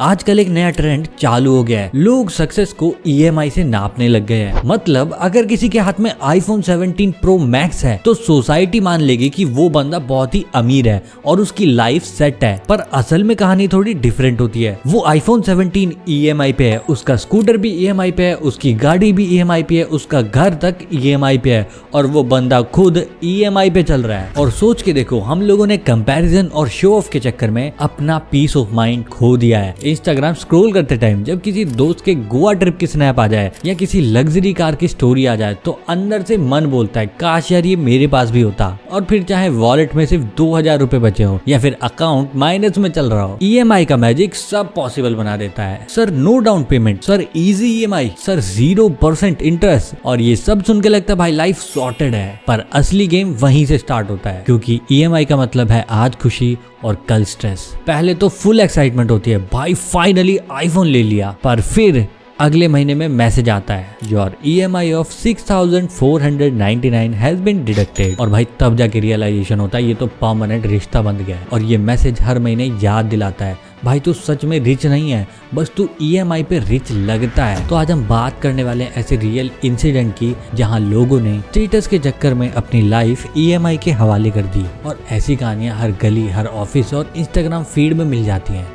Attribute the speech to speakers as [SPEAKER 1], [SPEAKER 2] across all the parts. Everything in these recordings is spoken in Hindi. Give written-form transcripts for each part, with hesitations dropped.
[SPEAKER 1] आजकल एक नया ट्रेंड चालू हो गया है। लोग सक्सेस को ईएमआई से नापने लग गए हैं। मतलब अगर किसी के हाथ में आईफोन 17 प्रो मैक्स है तो सोसाइटी मान लेगी कि वो बंदा बहुत ही अमीर है और उसकी लाइफ सेट है। पर असल में कहानी थोड़ी डिफरेंट होती है। वो आईफोन 17 ईएमआई पे है, उसका स्कूटर भी ईएमआई पे है, उसकी गाड़ी भी ईएमआई पे है, उसका घर तक ईएमआई पे है और वो बंदा खुद ईएमआई पे चल रहा है। और सोच के देखो, हम लोगों ने कंपैरिजन और शो ऑफ के चक्कर में अपना पीस ऑफ माइंड खो दिया है। इंस्टाग्राम स्क्रॉल करते टाइम जब किसी दोस्त के गोवा ट्रिप की स्नैप आ जाए या किसी लग्जरी कार की स्टोरी आ जाए तो अंदर से मन बोलता है काश यार ये मेरे पास भी होता। और फिर चाहे वॉलेट में सिर्फ 2000 रुपए बचे हो या फिर अकाउंट माइनस में चल रहा हो, ईएमआई का मैजिक सब पॉसिबल बना देता है। Sir no down payment, sir easy EMI, sir 0% interest. और ये सब सुन के लगता है भाई लाइफ सॉर्टेड है, पर असली गेम वहीं से स्टार्ट होता है। क्योंकि ईएमआई का मतलब है आज खुशी और कल स्ट्रेस। पहले तो फुल एक्साइटमेंट होती है, भाई फाइनली आईफोन ले लिया, पर फिर अगले महीने में मैसेज आता है your EMI of 6499 has been deducted. और भाई तब जाके रियलाइजेशन होता है ये तो परमानेंट रिश्ता बन गया है। और ये मैसेज हर महीने याद दिलाता है भाई तू सच में रिच नहीं है, बस तू ईएमआई पे रिच लगता है। तो आज हम बात करने वाले हैं ऐसे रियल इंसिडेंट की जहां लोगों ने स्टेटस के चक्कर में अपनी लाइफ ईएमआई के हवाले कर दी। और ऐसी कहानियां हर गली, हर ऑफिस और इंस्टाग्राम फीड में मिल जाती हैं।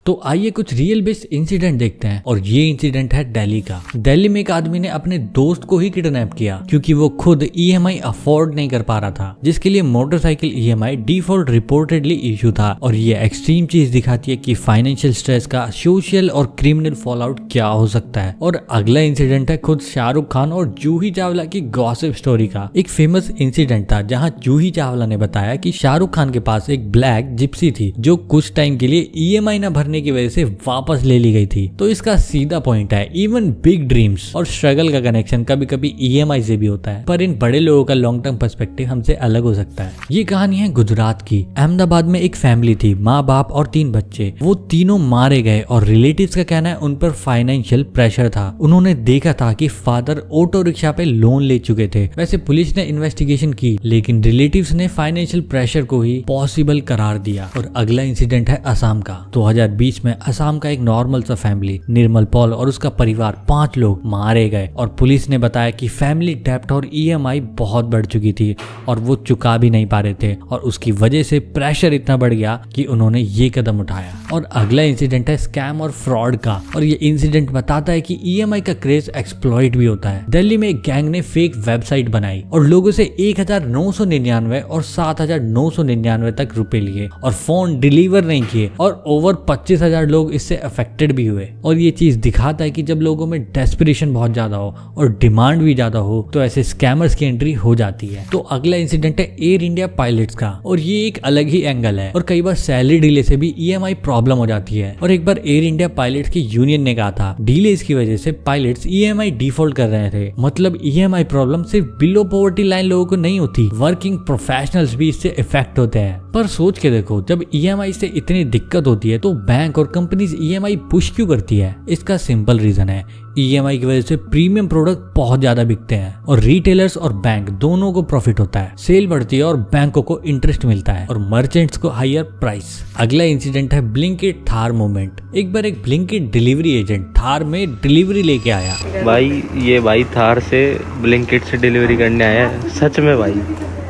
[SPEAKER 1] तो आइए कुछ रियल बेस्ड इंसिडेंट देखते हैं। और ये इंसिडेंट है दिल्ली का। दिल्ली में एक आदमी ने अपने दोस्त को ही किडनैप किया क्योंकि वो खुद ईएमआई अफोर्ड नहीं कर पा रहा था, जिसके लिए motorcycle EMI default reportedly issue था। और ये एक्सट्रीम चीज दिखाती है कि फाइनेंशियल स्ट्रेस का सोशल और क्रिमिनल फॉल आउट क्या हो सकता है। और अगला इंसिडेंट है खुद शाहरुख खान और जूही चावला की गॉसिप स्टोरी का। एक फेमस इंसिडेंट था जहाँ जूही चावला ने बताया कि शाहरुख खान के पास एक ब्लैक जिप्सी थी जो कुछ टाइम के लिए ईएमआई न भरने की वजह से वापस ले ली गई थी। तो इसका सीधा पॉइंट है इवन बिग ड्रीम्स और स्ट्रगल का कनेक्शन कभी कभी ईएमआई से भी होता है, पर इन बड़े लोगों का लॉन्ग टर्म पर्सपेक्टिव हमसे अलग हो सकता है। ये कहानी है गुजरात की। अहमदाबाद में एक फैमिली थी, माँ बाप और 3 बच्चे। वो तीनों मारे गए और रिलेटिव्स का कहना है उन पर फाइनेंशियल प्रेशर था। उन्होंने देखा था कि फादर ऑटो रिक्शा पे लोन ले चुके थे। वैसे पुलिस ने इन्वेस्टिगेशन की लेकिन रिलेटिव्स ने फाइनेंशियल प्रेशर को ही पॉसिबल करार दिया। और अगला इंसिडेंट है असम का। 2020 में असम का एक नॉर्मल सा फैमिली, निर्मल पॉल और उसका परिवार 5 लोग मारे गए। और पुलिस ने बताया कि फैमिली डेप्ट और ईएमआई बहुत बढ़ चुकी थी और वो चुका भी नहीं पा रहे थे। और उसकी वजह से प्रेशर इतना बढ़ गया कि उन्होंने ये कदम उठाया। और अगला इंसिडेंट है स्कैम और फ्रॉड का। और ये इंसिडेंट बताता है कि ईएमआई का क्रेज एक्सप्लॉइट भी होता है। दिल्ली में एक गैंग ने फेक वेबसाइट बनाई और लोगों से 1999 और 7999 तक रुपए लिए और फोन डिलीवर नहीं किए और ओवर 25,000 लोग इससे अफेक्टेड भी हुए। और ये चीज दिखाता है कि जब लोगों में डेस्परेशन बहुत ज्यादा हो और डिमांड भी ज्यादा हो तो ऐसे स्कैमर्स की एंट्री हो जाती है। तो अगला इंसिडेंट है एयर इंडिया पायलट्स का। और ये एक अलग ही एंगल है। और कई बार सैलरी डिले से भी ईएमआई प्रॉब्लम हो जाती है। और एक बार एयर इंडिया पायलट्स की यूनियन ने कहा था डिलेज की वजह से पायलट्स ईएमआई डिफॉल्ट कर रहे थे। मतलब ईएमआई प्रॉब्लम सिर्फ बिलो पॉवर्टी लाइन लोगों को नहीं होती, वर्किंग प्रोफेशनल्स भी इससे इफेक्ट होते हैं। पर सोच के देखो, जब ईएमआई से इतनी दिक्कत होती है तो बैंक और कंपनीज ईएमआई पुश क्यों करती है? इसका सिंपल रीजन है ईएमआई की वजह से प्रीमियम प्रोडक्ट बहुत ज्यादा बिकते हैं और रिटेलर्स और बैंक दोनों को प्रॉफिट होता है। सेल बढ़ती है और बैंकों को इंटरेस्ट मिलता है और मर्चेंट्स को हायर प्राइस। अगला इंसिडेंट है ब्लिंकिट थार मूवमेंट। एक बार एक ब्लिंकिट डिलीवरी एजेंट थार में डिलीवरी लेके आया।
[SPEAKER 2] भाई थार से ब्लिंकिट से डिलीवरी करने आया है, सच में भाई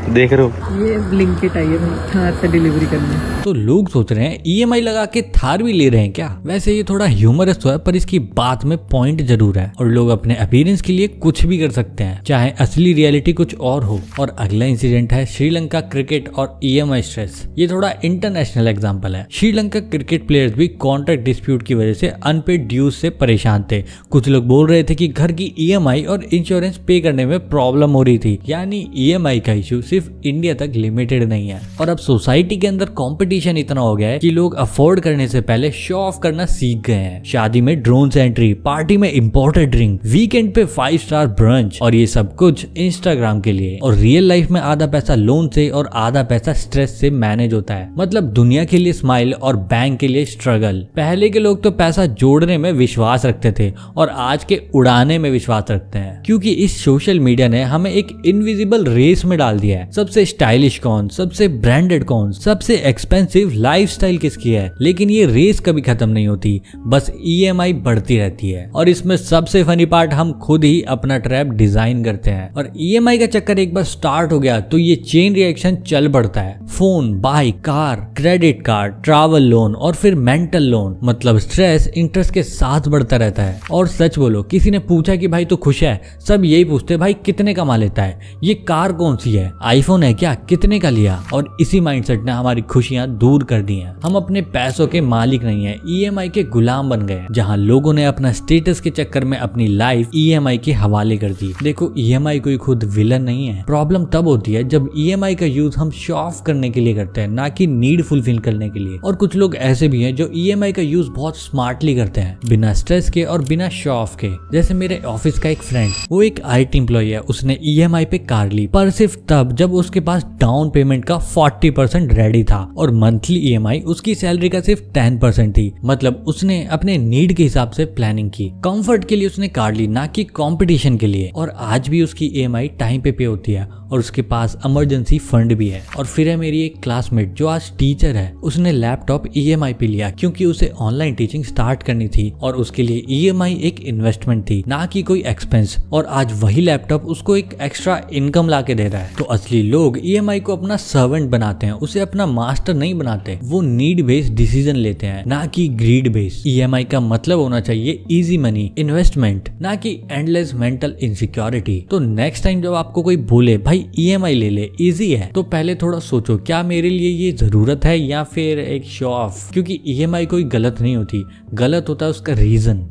[SPEAKER 2] देख रहे हो
[SPEAKER 3] ये ब्लिंकिट आई है थार से डिलीवरी करने।
[SPEAKER 1] तो लोग सोच रहे हैं ईएमआई लगा के थार भी ले रहे हैं क्या? वैसे ये थोड़ा ह्यूमरस तो है पर इसकी बात में पॉइंट जरूर है। और लोग अपने अपीयरेंस के लिए कुछ भी कर सकते हैं, चाहे असली रियलिटी कुछ और हो। और अगला इंसिडेंट है श्रीलंका क्रिकेट और ईएमआई स्ट्रेस। ये थोड़ा इंटरनेशनल एग्जाम्पल है। श्रीलंका क्रिकेट प्लेयर्स भी कॉन्ट्रैक्ट डिस्प्यूट की वजह से अनपेड ड्यूज से परेशान थे। कुछ लोग बोल रहे थे कि घर की ईएमआई और इंश्योरेंस पे करने में प्रॉब्लम हो रही थी। यानी ईएमआई का इशू सिर्फ इंडिया तक लिमिटेड नहीं है। और अब सोसाइटी के अंदर कंपटीशन इतना हो गया है कि लोग अफोर्ड करने से पहले शो ऑफ करना सीख गए हैं। शादी में ड्रोन से एंट्री, पार्टी में इंपोर्टेड ड्रिंक, वीकेंड पे 5 स्टार ब्रंच, और ये सब कुछ इंस्टाग्राम के लिए। और रियल लाइफ में आधा पैसा लोन से और आधा पैसा स्ट्रेस से मैनेज होता है। मतलब दुनिया के लिए स्माइल और बैंक के लिए स्ट्रगल। पहले के लोग तो पैसा जोड़ने में विश्वास रखते थे और आज के उड़ाने में विश्वास रखते हैं, क्योंकि इस सोशल मीडिया ने हमें एक इनविजिबल रेस में डाल दिया है। है, सबसे स्टाइलिश कौन, सबसे ब्रांडेड कौन, सबसे एक्सपेंसिव लाइफस्टाइल किसकी है। लेकिन ये रेस कभी खत्म नहीं होती, बस EMI बढ़ती रहती है। और इसमें सबसे फनी पार्ट, हम खुद ही अपना ट्रैप डिजाइन करते हैं। और EMI का चक्कर एक बार स्टार्ट हो गया तो ये चेन रिएक्शन चल पड़ता है। Phone, bike, car, credit card, travel loan और फिर मेंटल लोन, मतलब स्ट्रेस इंटरेस्ट के साथ बढ़ता रहता है। और सच बोलो, किसी ने पूछा कि भाई तू खुश है, सब यही पूछते भाई कितने कमा लेता है, ये कार कौन सी है, आईफोन है क्या, कितने का लिया। और इसी माइंडसेट ने हमारी खुशियां दूर कर दी हैं। हम अपने पैसों के मालिक नहीं है, EMI के गुलाम बन गए, जहां लोगों ने अपना स्टेटस के चक्कर में अपनी लाइफ EMI के हवाले कर दी। देखो, EMI कोई खुद विलन नहीं है। प्रॉब्लम तब होती है जब EMI का यूज हम शो ऑफ करने के लिए करते हैं, ना कि नीड फुलफिल करने के लिए। और कुछ लोग ऐसे भी हैं जो EMI का यूज बहुत स्मार्टली करते हैं, बिना स्ट्रेस के और बिना शो ऑफ के। जैसे मेरे ऑफिस का एक फ्रेंड, वो एक IT एम्प्लॉय है, उसने EMI पे कार ली, पर सिर्फ तब जब उसके पास डाउन पेमेंट का 40% रेडी था और मंथली EMI उसकी सैलरी का सिर्फ 10% थी। मतलब उसने अपने नीड के हिसाब से प्लानिंग की, कंफर्ट के लिए उसने कार ली, ना कि कंपटीशन के लिए। और आज भी उसकी EMI टाइम पे होती है और उसके पास इमरजेंसी फंड भी है। और फिर है मेरी एक क्लासमेट जो आज टीचर है, उसने लैपटॉप EMI पे लिया क्योंकि उसे ऑनलाइन टीचिंग स्टार्ट करनी थी और उसके लिए EMI एक इन्वेस्टमेंट थी, ना कि कोई एक्सपेंस। और आज वही लैपटॉप उसको एक एक्स्ट्रा इनकम ला के दे रहा है। तो असली लोग EMI को अपना सर्वेंट बनाते हैं, उसे अपना मास्टर नहीं बनाते। वो नीड बेस्ड डिसीजन लेते हैं, ना कि ग्रीड बेस्ड। EMI का मतलब होना चाहिए इजी मनी, इन्वेस्टमेंट, ना कि एंडलेस मेंटल इनसिक्योरिटी। तो नेक्स्ट टाइम जब आपको कोई बोले भाई EMI ले ले, इजी है, तो पहले थोड़ा सोचो क्या मेरे लिए ये जरूरत है या फिर एक शो ऑफ। क्योंकि EMI कोई गलत नहीं होती, गलत होता है उसका रीजन।